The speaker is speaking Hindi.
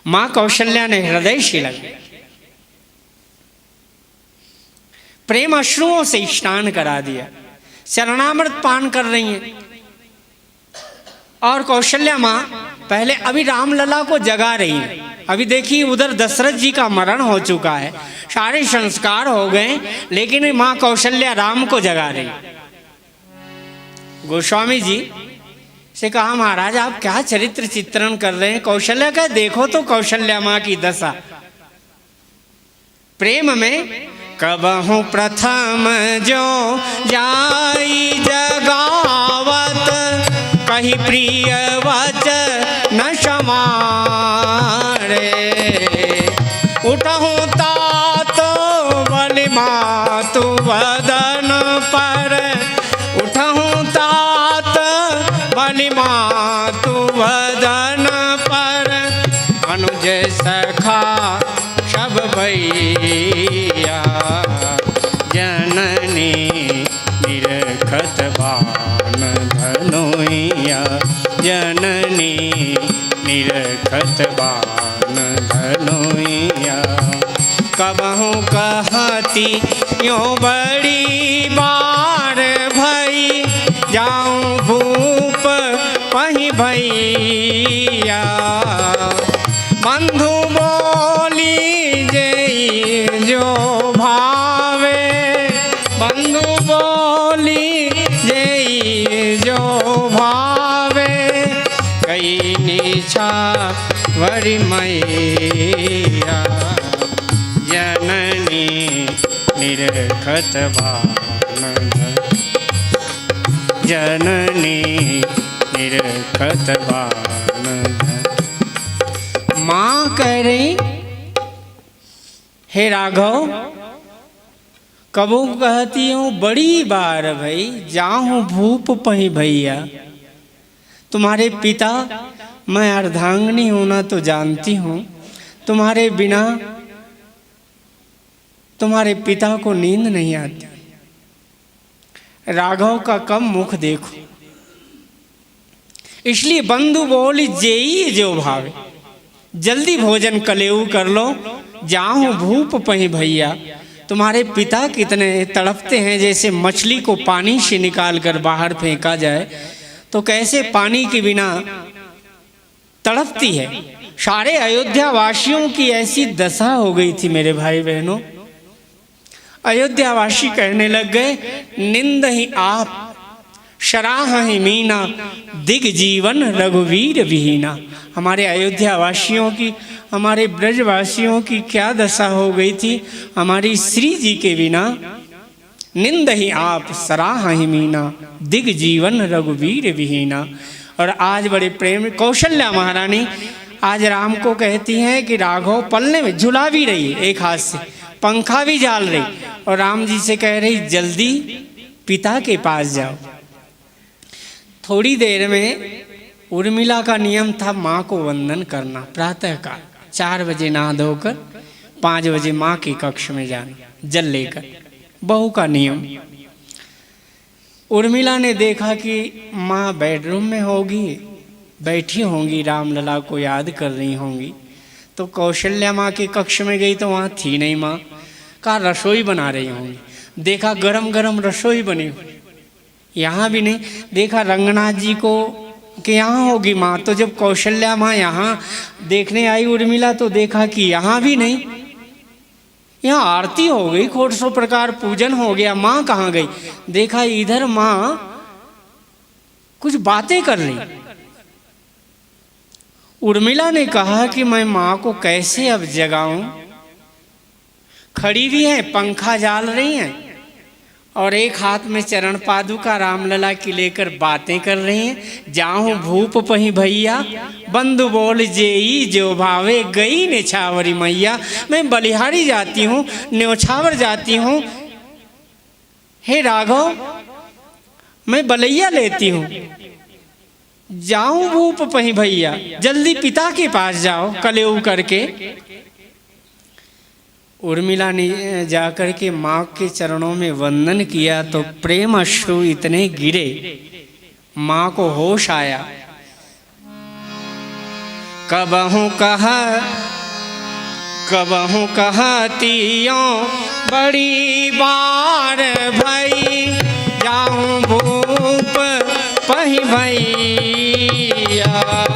मां कौशल्या ने हृदय शिलक प्रेम अश्रुओं से स्नान करा दिया, चरणामृत पान कर रही हैं। और कौशल्या माँ पहले अभी रामलला को जगा रही है। अभी देखिए उधर दशरथ जी का मरण हो चुका है, सारे संस्कार हो गए, लेकिन माँ कौशल्या राम को जगा रही। गोस्वामी जी से कहा महाराज आप क्या चरित्र चित्रण कर रहे हैं? कौशल्या का देखो तो कौशल्या माँ की दशा। प्रेम में कबहु प्रथम जो जाई जगावत, कही प्रिय वचन समारे, उठहु तात बलि मातु वदन पर, उठहु तात बलि मातु वदन पर, अनुज सखा सब भैया, जननी निरखत बान धनुया, जननी निरखत बान धनुया। कबहु कहती यो बड़ी बार भई, जाऊं भूप पही भैया, बंधु बोली जय जो भावे, बंधु बोली जय जो भावे, कई निछा वरी मैया, जननी निरखत बान, जननी निरखत बान। माँ कह रही हे राघव, कबू कहती हूँ बड़ी बार भाई, जाऊँ भूप पही भैया। तुम्हारे पिता, मैं अर्धांगिनी होना तो जानती हूँ, तुम्हारे बिना तुम्हारे पिता को नींद नहीं आती। राघव का कम मुख देखो, इसलिए बंधु बोली जेई जो भावे, जल्दी भोजन कलेऊ कर लो, जाऊं भूप पही भैया। तुम्हारे पिता कितने तड़पते हैं, जैसे मछली को पानी से निकाल कर बाहर फेंका जाए तो कैसे पानी के बिना तड़पती है। सारे अयोध्या वासियों की ऐसी दशा हो गई थी मेरे भाई बहनों। अयोध्यावासी कहने लग गए, निंद ही आप शराह ही मीना, दिग जीवन रघुवीर विहीना। हमारे अयोध्या वासियों की, हमारे ब्रजवासियों की क्या दशा हो गई थी हमारी श्री जी के बिना। निंद ही आप सराह ही मीना, दिग जीवन रघुवीर विहीना। और आज बड़े प्रेम कौशल्या महारानी आज राम को कहती हैं कि राघव पलने में झुला भी रही है, एक हाथ से पंखा भी झाल रही, और राम जी से कह रही जल्दी पिता के पास जाओ। थोड़ी देर में उर्मिला का नियम था माँ को वंदन करना, प्रातःकाल 4 बजे नहा धोकर 5 बजे माँ के कक्ष में जाना जल लेकर, बहू का नियम। उर्मिला ने देखा कि माँ बेडरूम में होगी, बैठी होंगी, रामलला को याद कर रही होंगी, तो कौशल्या माँ के कक्ष में गई तो वहाँ थी नहीं माँ। कहा रसोई बना रही होंगी, देखा गरम गरम रसोई बनी, यहाँ भी नहीं। देखा रंगनाथ जी को कि यहाँ होगी माँ, तो जब कौशल्या माँ यहाँ देखने आई उर्मिला तो देखा कि यहाँ भी नहीं। यहाँ आरती हो गई, 100 प्रकार पूजन हो गया, माँ कहाँ गई? देखा इधर माँ कुछ बातें कर रही। उर्मिला ने कहा कि मैं माँ को कैसे अब जगाऊं, खड़ी भी है, पंखा झाल रही हैं और एक हाथ में चरण पादुका रामलला की लेकर बातें कर रही हैं। जाऊं भूप पही भैया, बंधु बोल जेई जो भावे, गई नेछावरी मैया। मैं बलिहारी जाती हूँ, न्योछावर जाती हूँ, हे राघव मैं बलैया लेती हूँ, जाऊं भूप पही भैया, जल्दी पिता के पास जाओ कलेऊ करके। उर्मिला ने जाकर के माँ के चरणों में वंदन किया तो प्रेम अश्रु इतने गिरे, माँ को होश आया। कबहू कहतियों बड़ी बार भई, जाऊं भूप पही भई